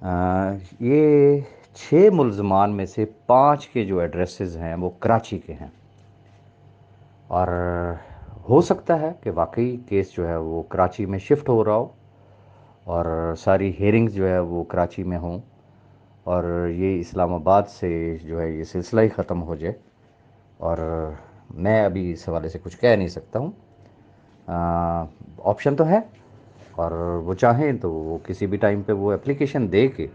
یہ 6 ملزمان میں سے 5 کے جو ایڈریسز ہیں وہ کراچی کے ہیں، اور ہو سکتا ہے کہ واقعی کیس جو ہے وہ کراچی میں شفٹ ہو رہا ہو، اور ساری ہیئرنگز جو ہے وہ کراچی میں ہوں، اور یہ اسلام آباد سے جو ہے یہ سلسلہ ہی ختم ہو جائے، اور میں ابھی اس حوالے سے کچھ کہہ نہیں سکتا ہوں۔ آپشن تو ہے، اور وہ چاہیں تو وہ کسی بھی ٹائم پہ وہ اپلیکیشن دے کے،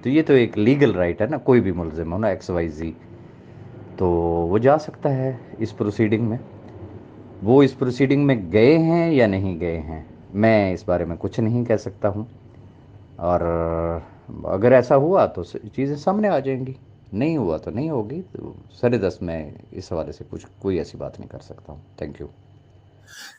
تو یہ تو ایک لیگل رائٹ ہے نا، کوئی بھی ملزم ہو نا XYZ، تو وہ جا سکتا ہے اس پروسیڈنگ میں۔ وہ اس پروسیڈنگ میں گئے ہیں یا نہیں گئے ہیں، میں اس بارے میں کچھ نہیں کہہ سکتا ہوں، اور اگر ایسا ہوا تو چیزیں سامنے آ جائیں گی، نہیں ہوا تو نہیں ہوگی، تو سر دست میں اس حوالے سے کچھ کوئی ایسی بات نہیں کر سکتا ہوں۔ Thank you.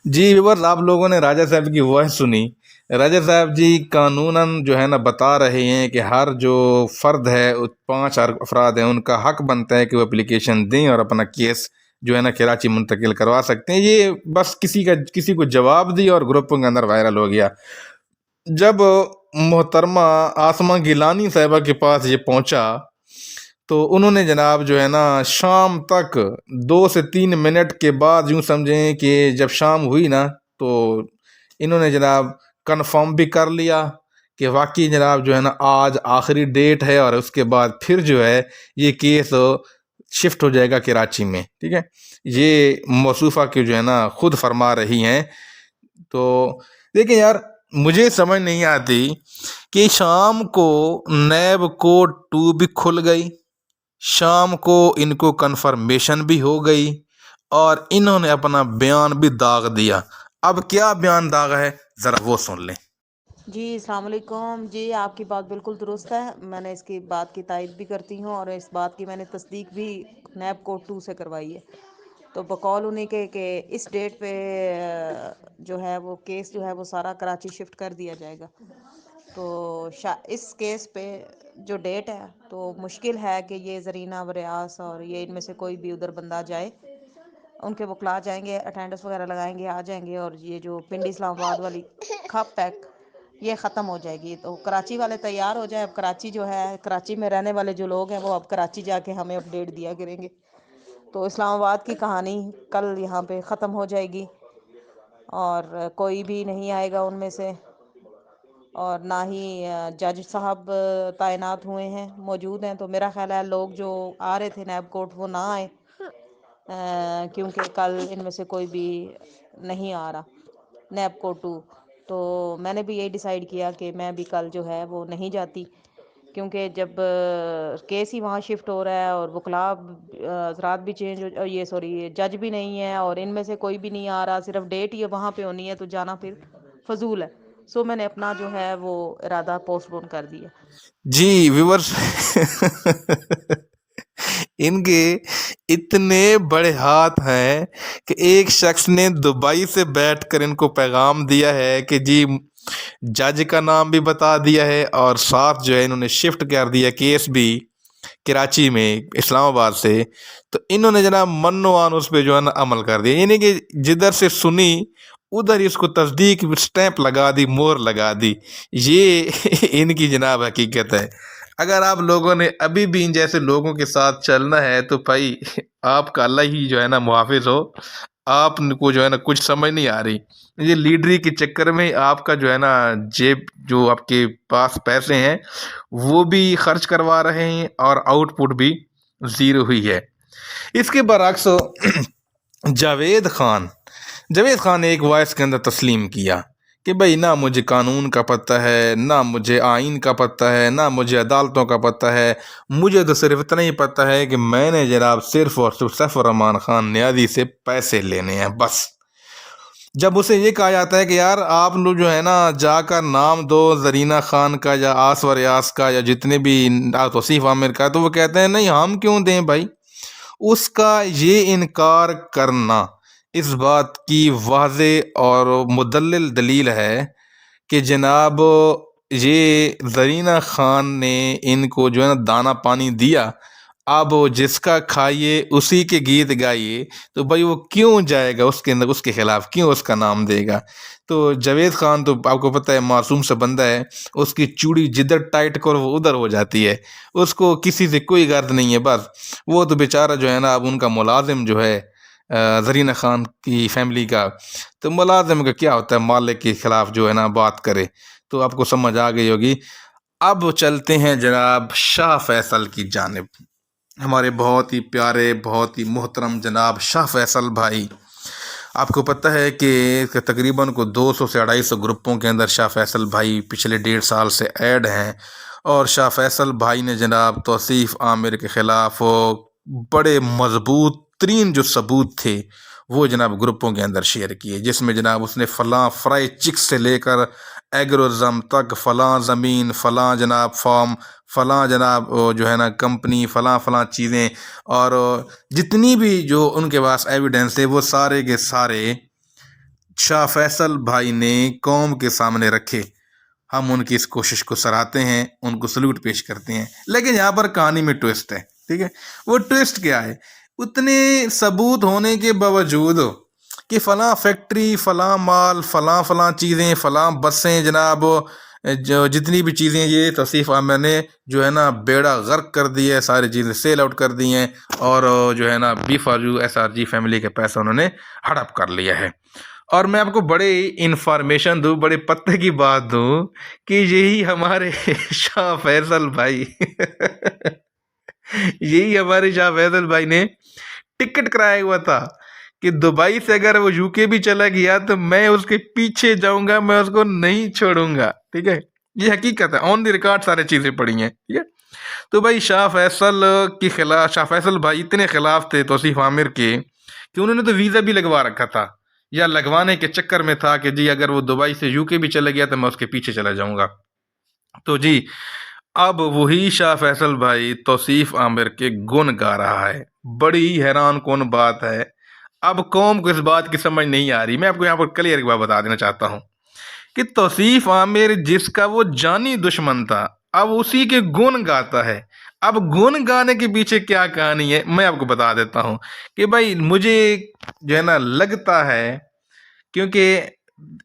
جی ویورز، آپ لوگوں نے راجہ صاحب کی وائس سنی۔ راجہ صاحب جی قانوناً جو ہے نا بتا رہے ہیں کہ ہر جو فرد ہے 5 افراد ہیں، ان کا حق بنتا ہے کہ وہ اپلیکیشن دیں اور اپنا کیس جو ہے نا کراچی منتقل کروا سکتے ہیں۔ یہ بس کسی کو جواب دی اور گروپ کے اندر وائرل ہو گیا۔ جب محترمہ آسمہ گیلانی صاحبہ کے پاس یہ پہنچا تو انہوں نے جناب جو ہے نا شام تک 2 سے 3 منٹ کے بعد، یوں سمجھیں کہ جب شام ہوئی نا، تو انہوں نے جناب کنفرم بھی کر لیا کہ واقعی جناب جو ہے نا آج آخری ڈیٹ ہے، اور اس کے بعد پھر جو ہے یہ کیس شفٹ ہو جائے گا کراچی میں، ٹھیک ہے۔ یہ موصوفہ کے جو ہے نا خود فرما رہی ہیں۔ تو دیکھیں یار، مجھے سمجھ نہیں آتی کہ شام کو نیب کوڈ 2 بھی کھل گئی، شام کو ان کو کنفرمیشن بھی ہو گئی، اور انہوں نے اپنا بیان بھی داغ دیا۔ اب کیا بیان داغ ہے ذرا وہ سن لیں۔ جی السلام علیکم۔ جی آپ کی بات بالکل درست ہے، میں نے اس کی بات کی تائید بھی کرتی ہوں، اور اس بات کی میں نے تصدیق بھی نیب کوڈ 2 سے کروائی ہے۔ تو بقول انہیں کہ اس ڈیٹ پہ جو ہے وہ کیس جو ہے وہ سارا کراچی شفٹ کر دیا جائے گا۔ تو اس کیس پہ جو ڈیٹ ہے تو مشکل ہے کہ یہ زرینہ وریاس اور یہ ان میں سے کوئی بھی ادھر بندہ جائے، ان کے وکلا جائیں گے، اٹینڈنس وغیرہ لگائیں گے، آ جائیں گے، اور یہ جو پنڈی اسلام آباد والی کھپ پیک یہ ختم ہو جائے گی۔ تو کراچی والے تیار ہو جائیں۔ اب کراچی جو ہے، کراچی میں رہنے والے جو لوگ ہیں وہ اب کراچی جا کے ہمیں اپڈیٹ دیا کریں گے۔ تو اسلام آباد کی کہانی کل یہاں پہ ختم ہو جائے گی، اور کوئی بھی نہیں آئے گا ان میں سے، اور نہ ہی جج صاحب تعینات ہوئے ہیں، موجود ہیں۔ تو میرا خیال ہے لوگ جو آ رہے تھے نیب کوٹ وہ نہ آئے، کیونکہ کل ان میں سے کوئی بھی نہیں آ رہا نیب کوڈ 2۔ تو میں نے بھی یہی ڈیسائیڈ کیا کہ میں بھی کل جو ہے وہ نہیں جاتی، کیونکہ جب کیس ہی وہاں شفٹ ہو رہا ہے اور وکلا حضرات بھی چینج ہو، یہ سوری جج بھی نہیں ہے، اور ان میں سے کوئی بھی نہیں آ رہا، صرف ڈیٹ ہی وہاں پہ ہونی ہے، تو جانا پھر فضول ہے۔ سو میں نے اپنا جو ہے وہ ارادہ پوسٹ پون کر دیا۔ جی ویورز، ان کے اتنے بڑے ہاتھ ہیں کہ ایک شخص نے دبئی سے بیٹھ کر ان کو پیغام دیا ہے کہ جی جج کا نام بھی بتا دیا ہے، اور ساتھ جو ہے انہوں نے شفٹ کر دیا کیس بھی کراچی میں اسلام آباد سے۔ تو انہوں نے جناب منوان اس پہ جو ہے نا عمل کر دیا، یعنی کہ جدھر سے سنی ادھر اس کو تصدیق سٹیمپ لگا دی، مور لگا دی۔ یہ ان کی جناب حقیقت ہے۔ اگر آپ لوگوں نے ابھی بھی ان جیسے لوگوں کے ساتھ چلنا ہے تو بھائی آپ کا اللہ ہی جو ہے نا محافظ ہو۔ آپ کو جو ہے نا کچھ سمجھ نہیں آ رہی، یہ لیڈری کے چکر میں آپ کا جو ہے نا جیب، جو آپ کے پاس پیسے ہیں وہ بھی خرچ کروا رہے ہیں، اور آؤٹ پٹ بھی زیرو ہوئی ہے۔ اس کے برعکس جاوید خان نے ایک وائس کے اندر تسلیم کیا کہ بھئی نہ مجھے قانون کا پتہ ہے، نہ مجھے آئین کا پتہ ہے، نہ مجھے عدالتوں کا پتہ ہے، مجھے تو صرف اتنا ہی پتہ ہے کہ میں نے جناب صرف اور صرف سیف الرحمان خان نیازی سے پیسے لینے ہیں بس۔ جب اسے یہ کہا جاتا ہے کہ یار آپ لوگ جو ہے نا جا کر نام دو زرینہ خان کا یا آصف ریاض کا یا جتنے بھی توصیف عامر کا، تو وہ کہتے ہیں نہیں ہم کیوں دیں بھائی۔ اس کا یہ انکار کرنا اس بات کی واضح اور مدلل دلیل ہے کہ جناب یہ زرینہ خان نے ان کو جو ہے نا دانہ پانی دیا، اب جس کا کھائیے اسی کے گیت گائیے، تو بھائی وہ کیوں جائے گا اس کے اندر، اس کے خلاف کیوں اس کا نام دے گا؟ تو جاوید خان تو آپ کو پتہ ہے معصوم سا بندہ ہے، اس کی چوڑی جدھر ٹائٹ کرو وہ ادھر ہو جاتی ہے، اس کو کسی سے کوئی غرض نہیں ہے، بس وہ تو بیچارہ جو ہے نا اب ان کا ملازم جو ہے زرینہ خان کی فیملی کا، تو ملازم کا کیا ہوتا ہے مالک کے خلاف جو ہے نا بات کرے، تو آپ کو سمجھ آ گئی ہوگی۔ اب چلتے ہیں جناب شاہ فیصل کی جانب، ہمارے بہت ہی پیارے بہت ہی محترم جناب شاہ فیصل بھائی۔ آپ کو پتہ ہے کہ تقریباً 200 سے 250 گروپوں کے اندر شاہ فیصل بھائی پچھلے 1.5 سال سے ایڈ ہیں، اور شاہ فیصل بھائی نے جناب توصیف عامر کے خلاف بڑے مضبوط ترین جو ثبوت تھے وہ جناب گروپوں کے اندر شیئر کیے، جس میں جناب اس نے فلاں فرائی چکس سے لے کر ایگروزم تک، فلاں زمین، فلاں جناب فارم، فلاں جناب جو ہے نا کمپنی، فلاں فلاں چیزیں، اور جتنی بھی جو ان کے پاس ایویڈنس ہے وہ سارے کے سارے شاہ فیصل بھائی نے قوم کے سامنے رکھے۔ ہم ان کی اس کوشش کو سراہتے ہیں، ان کو سلوٹ پیش کرتے ہیں، لیکن یہاں پر کہانی میں ٹویسٹ ہے، ٹھیک ہے؟ وہ ٹویسٹ کیا ہے؟ اتنے ثبوت ہونے کے باوجود کہ فلاں فیکٹری، فلاں مال، فلاں فلاں چیزیں، فلاں بسیں جناب، جو جتنی بھی چیزیں یہ توصیف عامر نے جو ہے نا بیڑا غرق کر دی ہے، ساری چیزیں سیل آؤٹ کر دی ہیں، اور جو ہے نا SRG فیملی کے پیسہ انہوں نے ہڑپ کر لیا ہے۔ اور میں آپ کو بڑے انفارمیشن دوں، بڑے پتے کی بات دوں کہ یہی ہمارے شاہ فیصل بھائی یہی ہمارے شاہ فیصل بھائی نے ٹکٹ کرایا ہوا تھا کہ دبئی سے اگر وہ UK بھی چلا گیا تو میں اس کے پیچھے جاؤں گا، میں اس کو نہیں چھوڑوں گا، ٹھیک ہے؟ یہ حقیقت ہے، آن دی ریکارڈ سارے چیزیں پڑی ہیں، ٹھیک ہے؟ تو بھائی شاہ فیصل بھائی اتنے خلاف تھے توصیف عامر کے کہ انہوں نے تو ویزا بھی لگوا رکھا تھا، یا لگوانے کے چکر میں تھا کہ جی اگر وہ دبئی سے UK بھی چلا گیا تو میں اس کے پیچھے چلا جاؤں گا۔ تو جی اب وہی شاہ فیصل بھائی توصیف عامر کے گن گا رہا ہے۔ بڑی حیران کن بات ہے، اب قوم کو اس بات کی سمجھ نہیں آ رہی۔ میں آپ کو یہاں پر کلیئر ایک بات بتا دینا چاہتا ہوں کہ توصیف عامر جس کا وہ جانی دشمن تھا اب اسی کے گن گاتا ہے۔ اب گن گانے کے پیچھے کیا کہانی ہے میں آپ کو بتا دیتا ہوں کہ بھائی مجھے جو ہے نا لگتا ہے، کیونکہ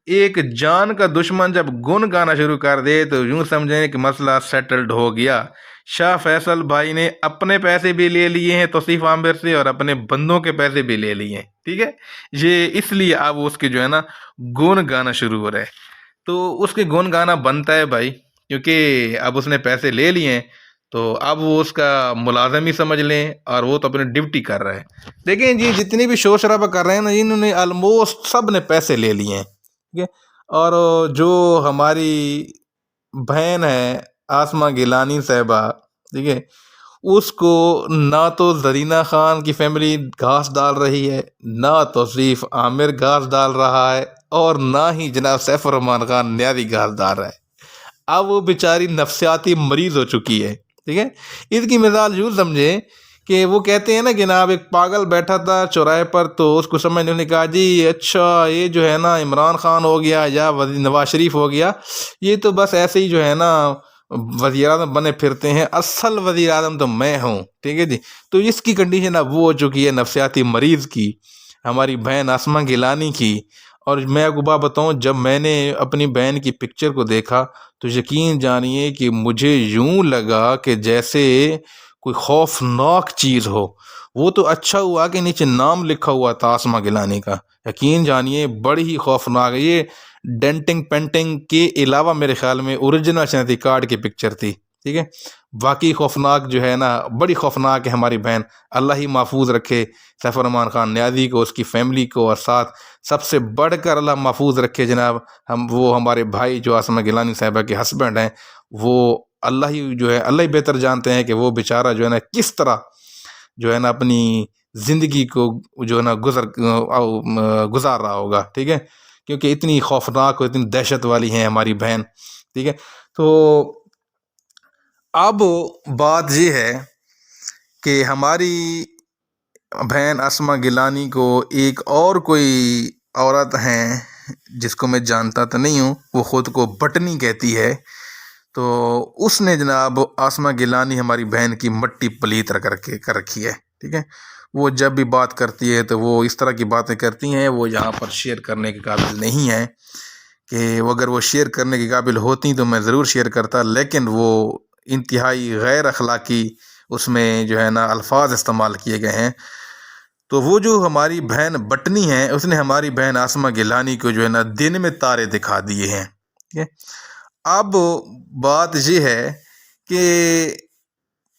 ایک جان کا دشمن جب گن گانا شروع کر دے تو یوں سمجھیں کہ مسئلہ سیٹلڈ ہو گیا۔ شاہ فیصل بھائی نے اپنے پیسے بھی لے لیے ہیں توصیف عامر سے، اور اپنے بندوں کے پیسے بھی لے لیے ہیں، ٹھیک ہے؟ یہ اس لیے اب اس کے جو ہے نا گن گانا شروع ہو رہا ہے، تو اس کے گن گانا بنتا ہے بھائی، کیونکہ اب اس نے پیسے لے لیے ہیں تو اب وہ اس کا ملازم ہی سمجھ لیں، اور وہ تو اپنی ڈیوٹی کر رہا ہے۔ دیکھیں جی جتنی بھی شور شرابہ کر رہے ہیں نا، انہوں نے آلموسٹ سب نے پیسے لے لیے ہیں، ٹھیک ہے؟ اور جو ہماری بہن ہے آسمہ گیلانی صاحبہ، ٹھیک ہے، اس کو نہ تو زرینہ خان کی فیملی گھاس ڈال رہی ہے، نہ توصیف عامر گھاس ڈال رہا ہے، اور نہ ہی جناب سیف الرحمن خان نیازی گھاس ڈال رہا ہے۔ اب وہ بیچاری نفسیاتی مریض ہو چکی ہے، ٹھیک ہے؟ اس کی مثال یوں سمجھیں کہ وہ کہتے ہیں نا کہ جناب ایک پاگل بیٹھا تھا چوراہے پر، تو اس کو سمجھنے نے کہا جی اچھا یہ جو ہے نا عمران خان ہو گیا یا نواز شریف ہو گیا، یہ تو بس ایسے ہی جو ہے نا وزیر اعظم بنے پھرتے ہیں، اصل وزیر اعظم تو میں ہوں، ٹھیک ہے جی؟ تو اس کی کنڈیشن اب وہ ہو چکی ہے نفسیاتی مریض کی، ہماری بہن آسمہ گیلانی کی۔ اور میں آپ کو بات بتاؤں، جب میں نے اپنی بہن کی پکچر کو دیکھا تو یقین جانیے کہ مجھے یوں لگا کہ جیسے کوئی خوفناک چیز ہو۔ وہ تو اچھا ہوا کہ نیچے نام لکھا ہوا تھا آسمہ گیلانی کا، یقین جانیے بڑی ہی خوفناک ہے۔ یہ ڈینٹنگ پینٹنگ کے علاوہ میرے خیال میں اوریجنل شناختی کارڈ کی پکچر تھی، ٹھیک ہے؟ واقعی خوفناک جو ہے نا، بڑی خوفناک ہے ہماری بہن۔ اللہ ہی محفوظ رکھے سیف الرحمن خان نیازی کو، اس کی فیملی کو، اور ساتھ سب سے بڑھ کر اللہ محفوظ رکھے جناب وہ ہمارے بھائی جو آسمہ گیلانی صاحبہ کے ہسبینڈ ہیں، وہ اللہ ہی جو ہے اللہ ہی بہتر جانتے ہیں کہ وہ بیچارہ جو ہے نا کس طرح جو ہے نا اپنی زندگی کو جو ہے نا گزار رہا ہوگا، ٹھیک ہے؟ کیونکہ اتنی خوفناک اور اتنی دہشت والی ہیں ہماری بہن، ٹھیک ہے؟ تو اب بات یہ ہے کہ ہماری بہن آسمہ گیلانی کو ایک اور کوئی عورت ہیں جس کو میں جانتا تو نہیں ہوں، وہ خود کو بٹنی کہتی ہے، تو اس نے جناب آسمہ گیلانی ہماری بہن کی مٹی پلیت کر رکھی ہے، ٹھیک ہے؟ وہ جب بھی بات کرتی ہے تو وہ اس طرح کی باتیں کرتی ہیں، وہ یہاں پر شیئر کرنے کے قابل نہیں ہیں، کہ وہ اگر وہ شیئر کرنے کے قابل ہوتی تو میں ضرور شیئر کرتا، لیکن وہ انتہائی غیر اخلاقی اس میں جو ہے نا الفاظ استعمال کیے گئے ہیں۔ تو وہ جو ہماری بہن بٹنی ہے، اس نے ہماری بہن آسمہ گیلانی کو جو ہے نا دن میں تارے دکھا دیے ہیں، ٹھیک ہے۔ اب بات یہ ہے کہ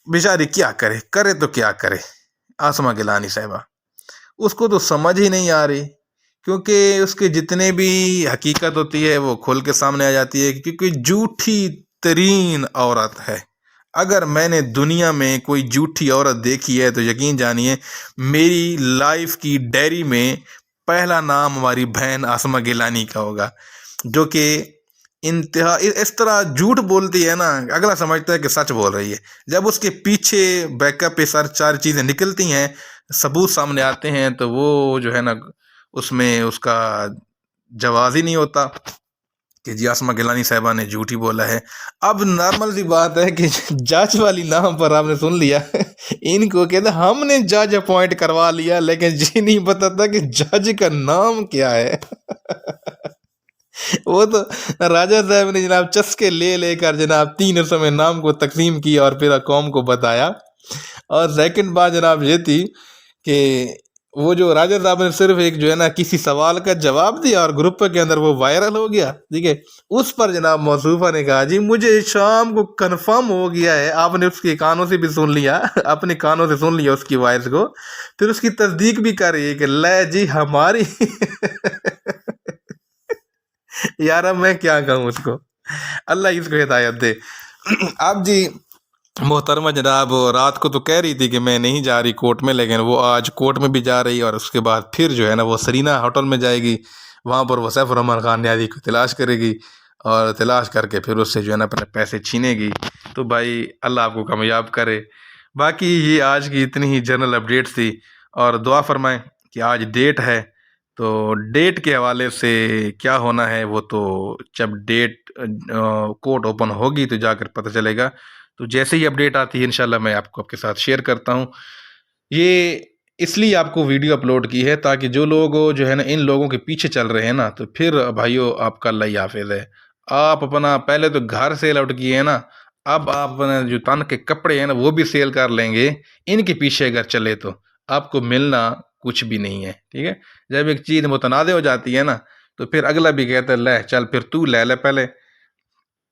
بیچاری کیا کرے تو کیا کرے آسمہ گیلانی صاحبہ، اس کو تو سمجھ ہی نہیں آ رہی، کیونکہ اس کے جتنے بھی حقیقت ہوتی ہے وہ کھل کے سامنے آ جاتی ہے، کیونکہ جھوٹی ترین عورت ہے۔ اگر میں نے دنیا میں کوئی جھوٹی عورت دیکھی ہے تو یقین جانیے میری لائف کی ڈائری میں پہلا نام ہماری بہن آسمہ گیلانی کا ہوگا، جو کہ انتہا اس طرح جھوٹ بولتی ہے نا، اگلا سمجھتا ہے کہ سچ بول رہی ہے۔ جب اس کے پیچھے بیک اپ پہ چار چیزیں نکلتی ہیں، ثبوت سامنے آتے ہیں، تو وہ جو ہے نا اس میں اس کا جواز ہی نہیں ہوتا کہ جی آسمہ گیلانی صاحبہ نے جھوٹ ہی بولا ہے۔ اب نارمل سی بات ہے کہ جج والی نام پر آپ نے سن لیا ان کو کہتے ہم نے جج اپوائنٹ کروا لیا، لیکن جی نہیں پتا تھا کہ جج کا نام کیا ہے۔ وہ تو راجہ صاحب نے جناب چسکے لے کر جناب 3 حصوں میں نام کو تقسیم کیا اور پھر قوم کو بتایا۔ اور سیکنڈ بات جناب یہ تھی کہ وہ جو راجہ صاحب نے صرف ایک جو ہے نا کسی سوال کا جواب دیا اور گروپ کے اندر وہ وائرل ہو گیا، ٹھیک ہے، اس پر جناب موصوفہ نے کہا جی مجھے شام کو کنفرم ہو گیا ہے، آپ نے اس کے کانوں سے بھی سن لیا، اپنے کانوں سے سن لیا اس کی وائس کو، پھر اس کی تصدیق بھی کر رہی ہے کہ لے جی ہماری یار اب میں کیا کہوں اس کو، اللہ اس کو ہدایت دے۔ اب جی محترمہ جناب رات کو تو کہہ رہی تھی کہ میں نہیں جا رہی کورٹ میں، لیکن وہ آج کورٹ میں بھی جا رہی ہے، اور اس کے بعد پھر جو ہے نا وہ سرینا ہوٹل میں جائے گی، وہاں پر وہ سیف الرحمن خان نیازی کو تلاش کرے گی، اور تلاش کر کے پھر اس سے جو ہے نا اپنے پیسے چھینے گی۔ تو بھائی اللہ آپ کو کامیاب کرے۔ باقی یہ آج کی اتنی ہی جنرل اپڈیٹ تھی، اور دعا فرمائیں کہ آج ڈیٹ ہے، تو ڈیٹ کے حوالے سے کیا ہونا ہے وہ تو جب ڈیٹ کورٹ اوپن ہوگی تو جا کر پتہ چلے گا۔ تو جیسے ہی اپڈیٹ آتی ہے انشاءاللہ میں آپ کے ساتھ شیئر کرتا ہوں۔ یہ اس لیے آپ کو ویڈیو اپلوڈ کی ہے تاکہ جو لوگ جو ہے نا ان لوگوں کے پیچھے چل رہے ہیں نا، تو پھر بھائیو آپ کا اللہ ہی حافظ ہے۔ آپ اپنا پہلے تو گھر سیل آؤٹ کیے ہیں نا، اب آپ اپنے جو تن کے کپڑے ہیں نا وہ بھی سیل کر لیں گے، ان کے پیچھے اگر چلے تو آپ کو ملنا کچھ بھی نہیں ہے، ٹھیک ہے۔ جب ایک چیز متنازع ہو جاتی ہے نا تو پھر اگلا بھی کہتا ہے لے چل پھر تو لے پہلے،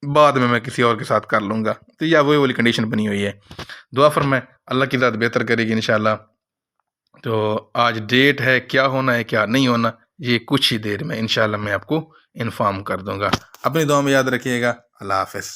بعد میں کسی اور کے ساتھ کر لوں گا۔ تو یا وہی والی کنڈیشن بنی ہوئی ہے۔ دعا فرمائیں اللہ کی ذات بہتر کرے گی انشاءاللہ۔ تو آج ڈیٹ ہے، کیا ہونا ہے کیا نہیں ہونا یہ کچھ ہی دیر میں انشاءاللہ میں آپ کو انفارم کر دوں گا۔ اپنی دعا میں یاد رکھیے گا۔ اللہ حافظ۔